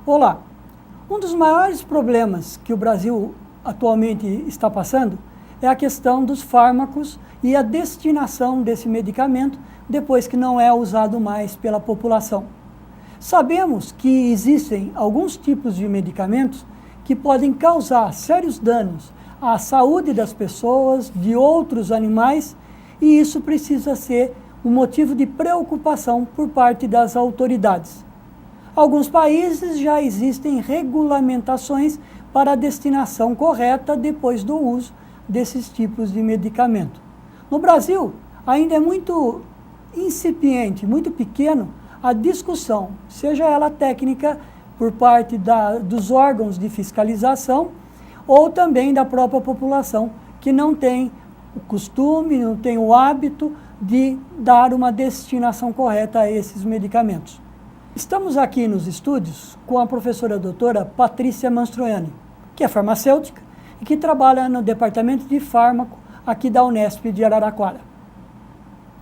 Olá! Um dos maiores problemas que o Brasil atualmente está passando é a questão dos fármacos e a destinação desse medicamento depois que não é usado mais pela população. Sabemos que existem alguns tipos de medicamentos que podem causar sérios danos à saúde das pessoas, de outros animais, e isso precisa ser um motivo de preocupação por parte das autoridades. Alguns países já existem regulamentações para a destinação correta depois do uso desses tipos de medicamento. No Brasil, ainda é muito incipiente, muito pequeno a discussão, seja ela técnica por parte dos órgãos de fiscalização ou também da própria população, que não tem o costume, não tem o hábito de dar uma destinação correta a esses medicamentos. Estamos aqui nos estúdios com a professora doutora Patrícia Mastroianni, que é farmacêutica e que trabalha no departamento de fármaco aqui da Unesp de Araraquara.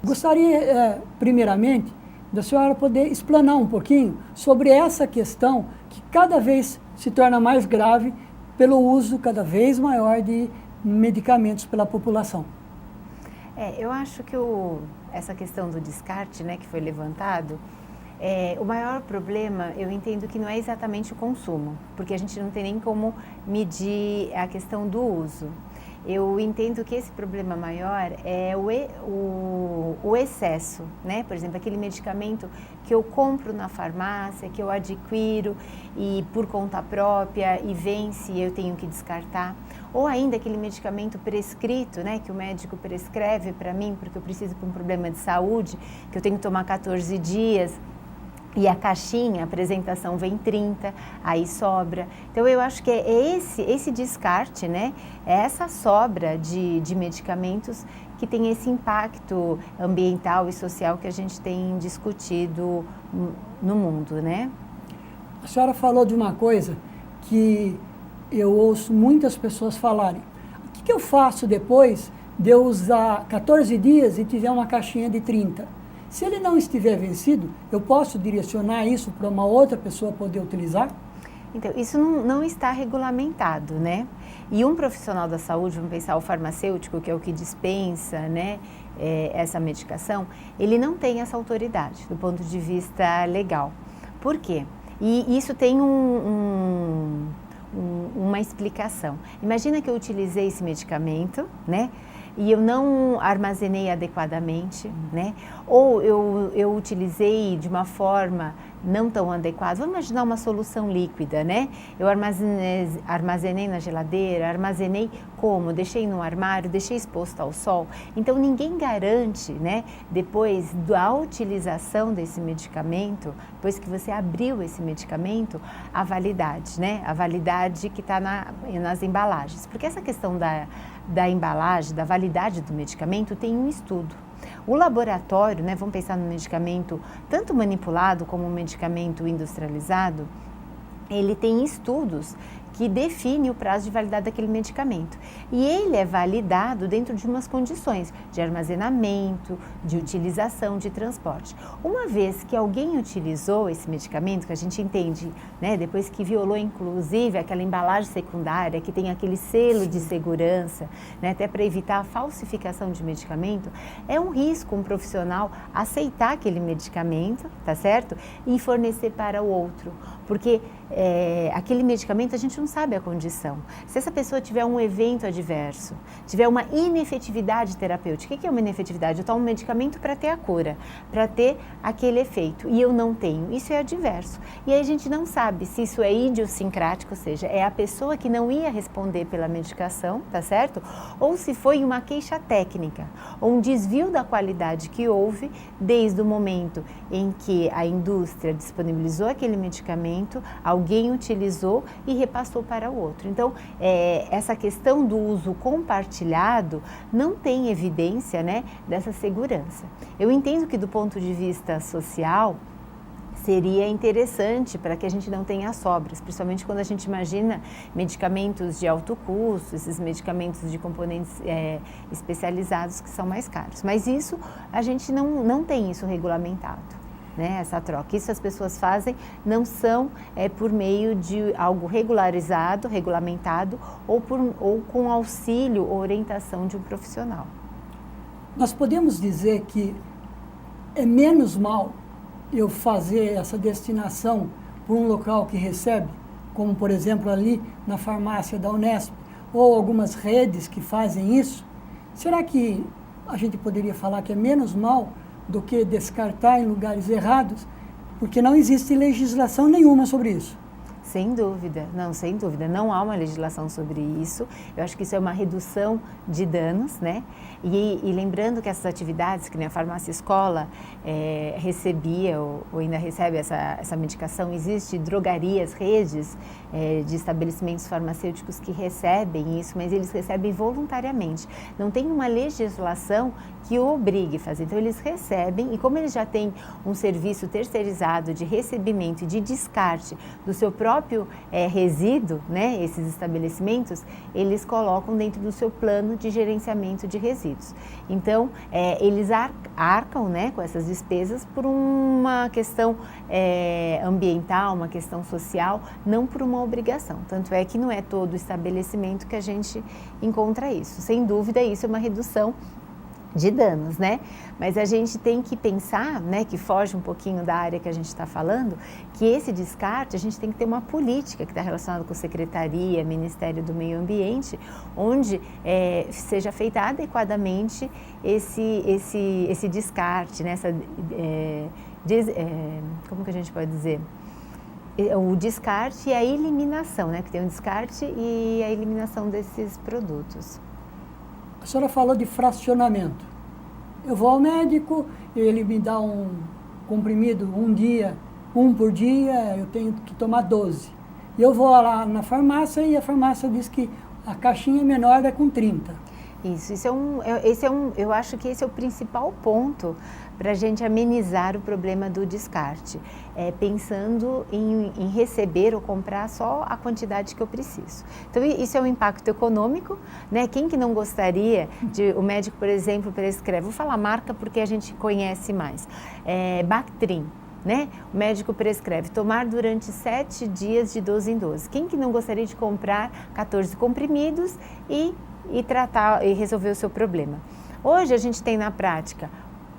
Gostaria, primeiramente, da senhora poder explanar um pouquinho sobre essa questão que cada vez se torna mais grave pelo uso cada vez maior de medicamentos pela população. Eu acho que essa questão do descarte, né, que foi levantado, o maior problema, eu entendo que não é exatamente o consumo, porque a gente não tem nem como medir a questão do uso. Eu entendo que esse problema maior é o excesso, né? Por exemplo, aquele medicamento que eu compro na farmácia, que eu adquiro e por conta própria e vence e eu tenho que descartar. Ou ainda aquele medicamento prescrito, né? Que o médico prescreve para mim porque eu preciso para um problema de saúde, que eu tenho que tomar 14 dias. E a caixinha, a apresentação vem 30, aí sobra. Então, eu acho que é esse descarte, né? É essa sobra de medicamentos que tem esse impacto ambiental e social que a gente tem discutido no mundo, né? A senhora falou de uma coisa que eu ouço muitas pessoas falarem. O que eu faço depois de eu usar 14 dias e tiver uma caixinha de 30? Se ele não estiver vencido, eu posso direcionar isso para uma outra pessoa poder utilizar? Então, isso não está regulamentado, né? E um profissional da saúde, vamos pensar o farmacêutico, que é o que dispensa, né, essa medicação, ele não tem essa autoridade do ponto de vista legal. Por quê? E isso tem uma explicação. Imagina que eu utilizei esse medicamento, né? E eu não armazenei adequadamente, né? Ou eu utilizei de uma forma não tão adequada. Vamos imaginar uma solução líquida, né? Eu armazenei na geladeira, armazenei como? Deixei no armário, deixei exposto ao sol. Então, ninguém garante, né? Depois da utilização desse medicamento, depois que você abriu esse medicamento, a validade, né? A validade que está nas embalagens. Porque essa questão da embalagem, da validade do medicamento, tem um estudo. O laboratório, né, vamos pensar no medicamento tanto manipulado como um medicamento industrializado, ele tem estudos que define o prazo de validade daquele medicamento. E ele é validado dentro de umas condições de armazenamento, de utilização, de transporte. Uma vez que alguém utilizou esse medicamento, que a gente entende, né, depois que violou inclusive aquela embalagem secundária, que tem aquele selo de segurança, né, até para evitar a falsificação de medicamento, é um risco um profissional aceitar aquele medicamento, tá certo? E fornecer para o outro. Porque aquele medicamento a gente não sabe a condição. Se essa pessoa tiver um evento adverso, tiver uma inefetividade terapêutica, o que é uma inefetividade? Eu tomo um medicamento para ter a cura, para ter aquele efeito, e eu não tenho. Isso é adverso. E aí a gente não sabe se isso é idiosincrático, ou seja, é a pessoa que não ia responder pela medicação, tá certo? Ou se foi uma queixa técnica, ou um desvio da qualidade que houve desde o momento em que a indústria disponibilizou aquele medicamento, alguém utilizou e repassou para o outro. Então, essa questão do uso compartilhado não tem evidência, né, dessa segurança. Eu entendo que do ponto de vista social, seria interessante para que a gente não tenha sobras, principalmente quando a gente imagina medicamentos de alto custo, esses medicamentos de componentes especializados que são mais caros. Mas isso, a gente não tem isso regulamentado, né, essa troca. Isso as pessoas fazem, não são por meio de algo regularizado, regulamentado, ou com auxílio ou orientação de um profissional. Nós podemos dizer que é menos mal eu fazer essa destinação por um local que recebe, como por exemplo ali na farmácia da Unesp, ou algumas redes que fazem isso. Será que a gente poderia falar que é menos mal do que descartar em lugares errados? Porque não existe legislação nenhuma sobre isso. Sem dúvida, não há uma legislação sobre isso. Eu acho que isso é uma redução de danos, né? E lembrando que essas atividades, que nem a farmácia escola recebia ou ainda recebe essa medicação, existe drogarias, redes de estabelecimentos farmacêuticos que recebem isso, mas eles recebem voluntariamente. Não tem uma legislação que o obrigue a fazer. Então eles recebem, e como eles já têm um serviço terceirizado de recebimento e de descarte do seu próprio resíduo, né, esses estabelecimentos, eles colocam dentro do seu plano de gerenciamento de resíduos. Então, eles arcam, né, com essas despesas por uma questão ambiental, uma questão social, não por uma obrigação. Tanto é que não é todo estabelecimento que a gente encontra isso. Sem dúvida, isso é uma redução de danos, né? Mas a gente tem que pensar, né, que foge um pouquinho da área que a gente está falando, que esse descarte, a gente tem que ter uma política que está relacionada com Secretaria, Ministério do Meio Ambiente, onde seja feita adequadamente esse descarte, né? Como que a gente pode dizer? O descarte e a eliminação, né? Que tem o descarte e a eliminação desses produtos. A senhora falou de fracionamento. Eu vou ao médico, ele me dá um comprimido um por dia, eu tenho que tomar 12. E eu vou lá na farmácia e a farmácia diz que a caixinha menor é com 30. Eu acho que esse é o principal ponto para a gente amenizar o problema do descarte, pensando em receber ou comprar só a quantidade que eu preciso. Então, isso é um impacto econômico, né? Quem que não gostaria de, o médico, por exemplo, prescreve, vou falar marca porque a gente conhece mais, Bactrim, né? O médico prescreve tomar durante 7 dias de 12 em 12. Quem que não gostaria de comprar 14 comprimidos e tratar e resolver o seu problema? Hoje a gente tem na prática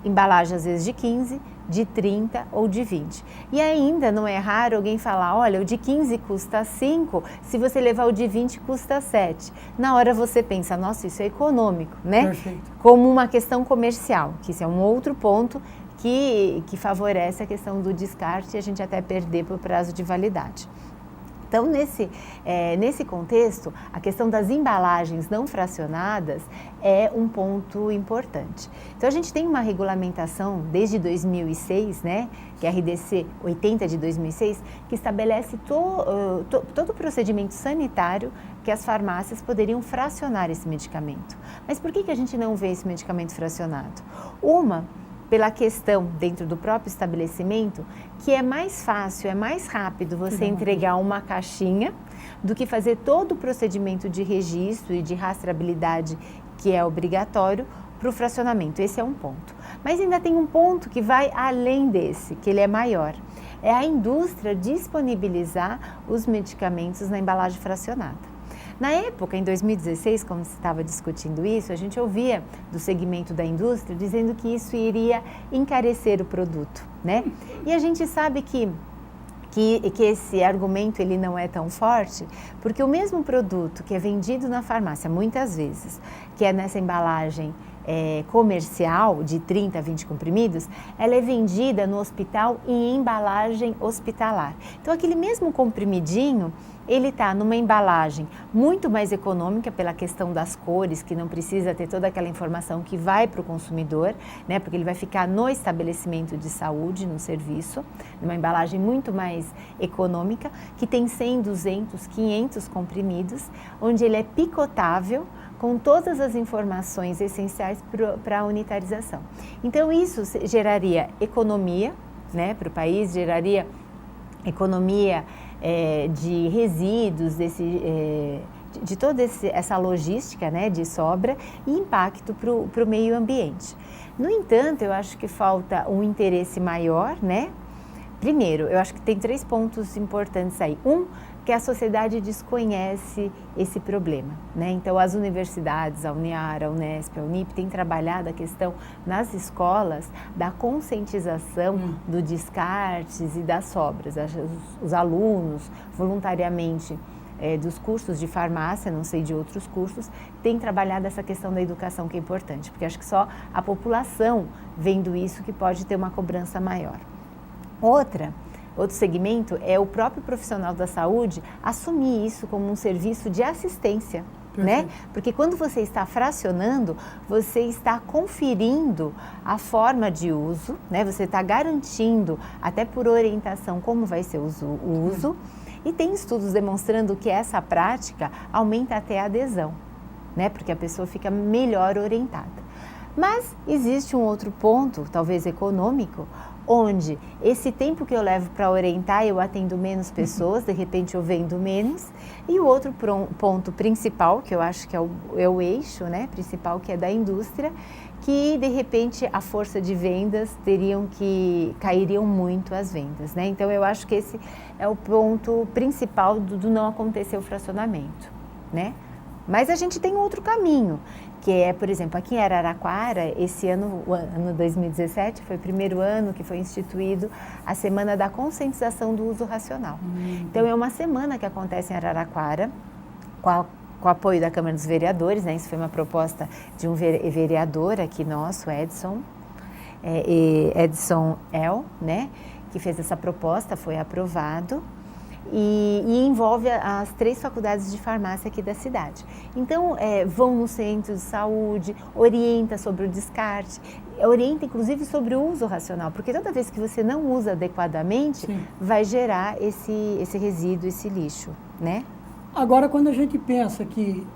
embalagem às vezes de 15, de 30 ou de 20. E ainda não é raro alguém falar, olha, o de 15 custa 5, se você levar o de 20 custa 7. Na hora você pensa, nossa, isso é econômico, né? Perfeito. Como uma questão comercial, que isso é um outro ponto que favorece a questão do descarte e a gente até perder por prazo de validade. Então, nesse contexto, a questão das embalagens não fracionadas é um ponto importante. Então, a gente tem uma regulamentação desde 2006, né, que é a RDC 80 de 2006, que estabelece todo o procedimento sanitário que as farmácias poderiam fracionar esse medicamento. Mas por que a gente não vê esse medicamento fracionado? Pela questão dentro do próprio estabelecimento, que é mais fácil, é mais rápido você entregar uma caixinha do que fazer todo o procedimento de registro e de rastreabilidade que é obrigatório para o fracionamento. Esse é um ponto. Mas ainda tem um ponto que vai além desse, que ele é maior. É a indústria disponibilizar os medicamentos na embalagem fracionada. Na época, em 2016, quando se estava discutindo isso, a gente ouvia do segmento da indústria dizendo que isso iria encarecer o produto, né? E a gente sabe que esse argumento ele não é tão forte, porque o mesmo produto que é vendido na farmácia, muitas vezes, que é nessa embalagem comercial de 30 a 20 comprimidos, ela é vendida no hospital em embalagem hospitalar. Então, aquele mesmo comprimidinho, ele está numa embalagem muito mais econômica pela questão das cores, que não precisa ter toda aquela informação que vai para o consumidor, né? Porque ele vai ficar no estabelecimento de saúde, no serviço, numa embalagem muito mais econômica, que tem 100, 200, 500 comprimidos, onde ele é picotável, com todas as informações essenciais para a unitarização. Então, isso geraria economia, né, para o país, geraria economia de resíduos, de toda essa logística, né, de sobra e impacto para o meio ambiente. No entanto, eu acho que falta um interesse maior, né? Primeiro, eu acho que tem 3 pontos importantes aí. Que a sociedade desconhece esse problema, né? Então, as universidades, a Uniara, a Unesp, a Unip, têm trabalhado a questão nas escolas da conscientização do descartes e das sobras. Os alunos, voluntariamente, dos cursos de farmácia, não sei de outros cursos, têm trabalhado essa questão da educação, que é importante, porque acho que só a população vendo isso que pode ter uma cobrança maior. Outro segmento é o próprio profissional da saúde assumir isso como um serviço de assistência, né? Porque quando você está fracionando, você está conferindo a forma de uso, né? Você está garantindo, até por orientação, como vai ser o uso. E tem estudos demonstrando que essa prática aumenta até a adesão, né? Porque a pessoa fica melhor orientada. Mas existe um outro ponto, talvez econômico, onde esse tempo que eu levo para orientar, eu atendo menos pessoas, de repente eu vendo menos. E o outro ponto principal, que eu acho que é o eixo, né, principal, que é da indústria, que de repente a força de vendas cairiam muito as vendas, né? Então eu acho que esse é o ponto principal do não acontecer o fracionamento, né? Mas a gente tem outro caminho, que é, por exemplo, aqui em Araraquara, esse ano, o ano 2017, foi o primeiro ano que foi instituído a Semana da Conscientização do Uso Racional. Então, é uma semana que acontece em Araraquara, com o apoio da Câmara dos Vereadores, né? Isso foi uma proposta de um vereador aqui nosso, Edson El, né? Que fez essa proposta, foi aprovado. E envolve as 3 faculdades de farmácia aqui da cidade. Então, vão no centro de saúde, orienta sobre o descarte, orienta inclusive sobre o uso racional, porque toda vez que você não usa adequadamente, vai gerar esse resíduo, esse lixo, né? Agora, quando a gente pensa que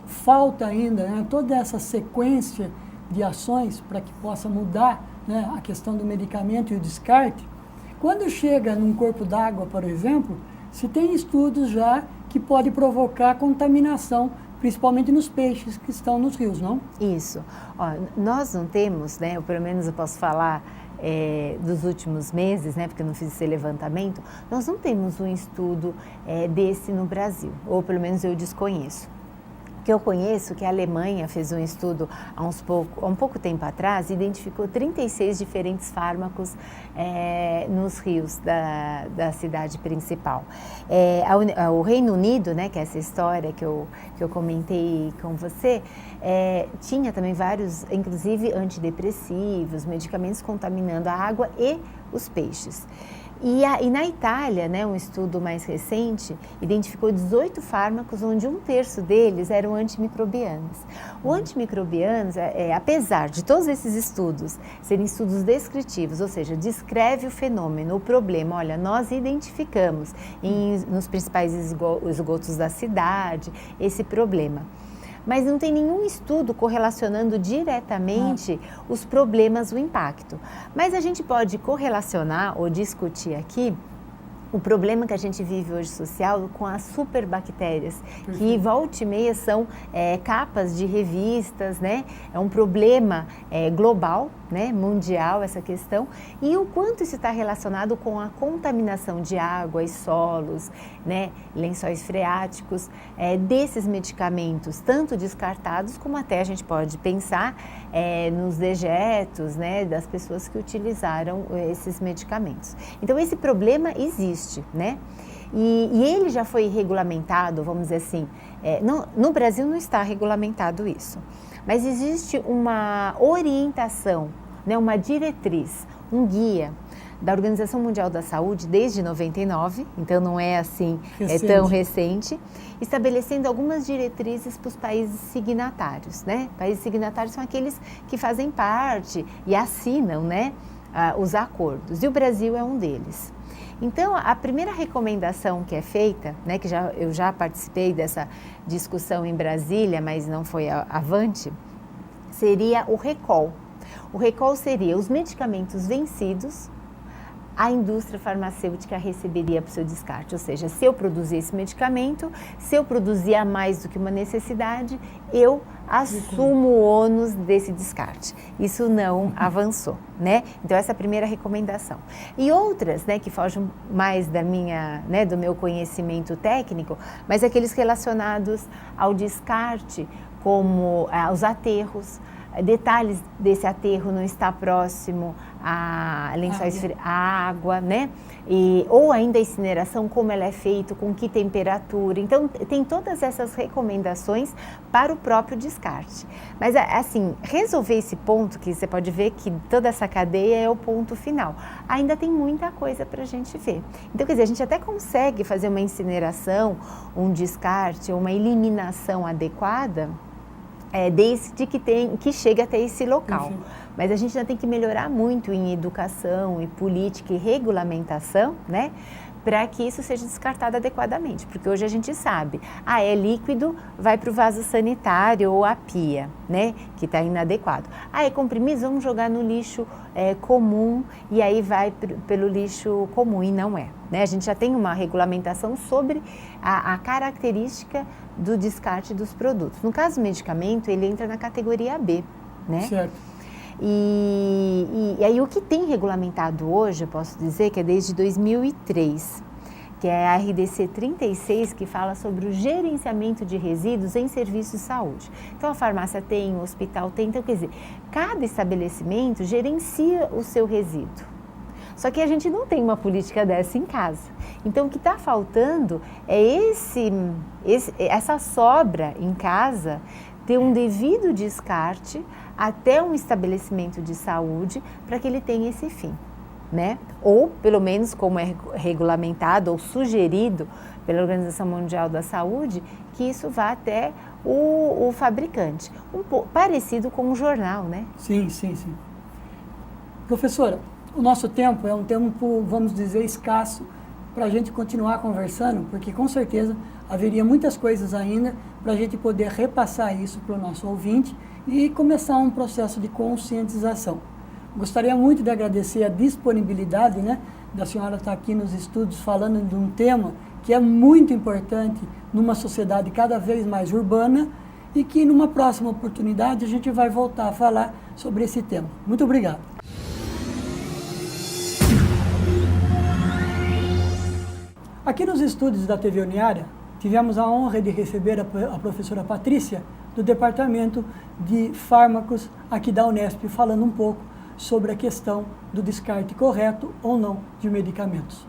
falta ainda, né, toda essa sequência de ações para que possa mudar, né, a questão do medicamento e o descarte, quando chega num corpo d'água, por exemplo, se tem estudos já que pode provocar contaminação, principalmente nos peixes que estão nos rios, não? Isso. Ó, nós não temos, né, ou pelo menos eu posso falar dos últimos meses, né, porque eu não fiz esse levantamento, nós não temos um estudo desse no Brasil, ou pelo menos eu desconheço. O que eu conheço que a Alemanha fez um estudo há um pouco tempo atrás, identificou 36 diferentes fármacos nos rios da cidade principal. O Reino Unido, né, que é essa história que eu comentei com você, tinha também vários, inclusive antidepressivos, medicamentos contaminando a água e os peixes. E na Itália, né, um estudo mais recente, identificou 18 fármacos, onde 1/3 deles eram antimicrobianos. O antimicrobianos, apesar de todos esses estudos serem estudos descritivos, ou seja, descreve o fenômeno, o problema, olha, nós identificamos nos principais esgotos da cidade esse problema. Mas não tem nenhum estudo correlacionando diretamente os problemas, o impacto. Mas a gente pode correlacionar ou discutir aqui o problema que a gente vive hoje social com as superbactérias, que volta e meia são capas de revistas, né? É um problema global, né? Mundial, essa questão, e o quanto isso está relacionado com a contaminação de água e solos, né? Lençóis freáticos, desses medicamentos, tanto descartados como até a gente pode pensar nos dejetos, né? Das pessoas que utilizaram esses medicamentos. Então, esse problema existe, né? E ele já foi regulamentado, vamos dizer assim, no Brasil não está regulamentado isso, mas existe uma orientação, né, uma diretriz, um guia da Organização Mundial da Saúde desde 99, então não é assim tão recente, estabelecendo algumas diretrizes para os países signatários, né? Países signatários são aqueles que fazem parte e assinam, né, os acordos, e o Brasil é um deles. Então, a primeira recomendação que é feita, né, que eu já participei dessa discussão em Brasília, mas não foi avante, seria o recall. O recall seria os medicamentos vencidos, a indústria farmacêutica receberia para o seu descarte. Ou seja, se eu produzir esse medicamento, se eu produzir a mais do que uma necessidade, eu assumo o ônus desse descarte. Isso não avançou, né? Então essa é a primeira recomendação. E outras, né, que fogem mais da minha, né, do meu conhecimento técnico, mas aqueles relacionados ao descarte, como os aterros, detalhes desse aterro não está próximo a lençóis a água, né? Ou ainda a incineração, como ela é feita, com que temperatura. Então, tem todas essas recomendações para o próprio descarte. Mas, assim, resolver esse ponto, que você pode ver que toda essa cadeia é o ponto final, ainda tem muita coisa para a gente ver. Então, quer dizer, a gente até consegue fazer uma incineração, um descarte, uma eliminação adequada, desde que chegue até esse local. Enfim. Mas a gente ainda tem que melhorar muito em educação, e política e regulamentação, né? Para que isso seja descartado adequadamente. Porque hoje a gente sabe, é líquido, vai para o vaso sanitário ou a pia, né? Que está inadequado. É comprimido, vamos jogar no lixo comum e aí vai pelo lixo comum, e não é. Né? A gente já tem uma regulamentação sobre a característica do descarte dos produtos. No caso do medicamento, ele entra na categoria B, né? Certo. E aí o que tem regulamentado hoje, eu posso dizer que é desde 2003, que é a RDC 36, que fala sobre o gerenciamento de resíduos em serviços de saúde. Então a farmácia tem, o hospital tem, então quer dizer, cada estabelecimento gerencia o seu resíduo. Só que a gente não tem uma política dessa em casa. Então, o que está faltando é essa sobra em casa ter um devido descarte até um estabelecimento de saúde para que ele tenha esse fim, né? Ou, pelo menos, como é regulamentado ou sugerido pela Organização Mundial da Saúde, que isso vá até o fabricante. Um pouco parecido com um jornal, né? Sim. Professora, o nosso tempo é um tempo, vamos dizer, escasso para a gente continuar conversando, porque com certeza haveria muitas coisas ainda para a gente poder repassar isso para o nosso ouvinte e começar um processo de conscientização. Gostaria muito de agradecer a disponibilidade, né, da senhora estar aqui nos estúdios falando de um tema que é muito importante numa sociedade cada vez mais urbana e que numa próxima oportunidade a gente vai voltar a falar sobre esse tema. Muito obrigado. Aqui nos estúdios da TV Uniária, tivemos a honra de receber a professora Patrícia, do Departamento de Fármacos aqui da Unesp, falando um pouco sobre a questão do descarte correto ou não de medicamentos.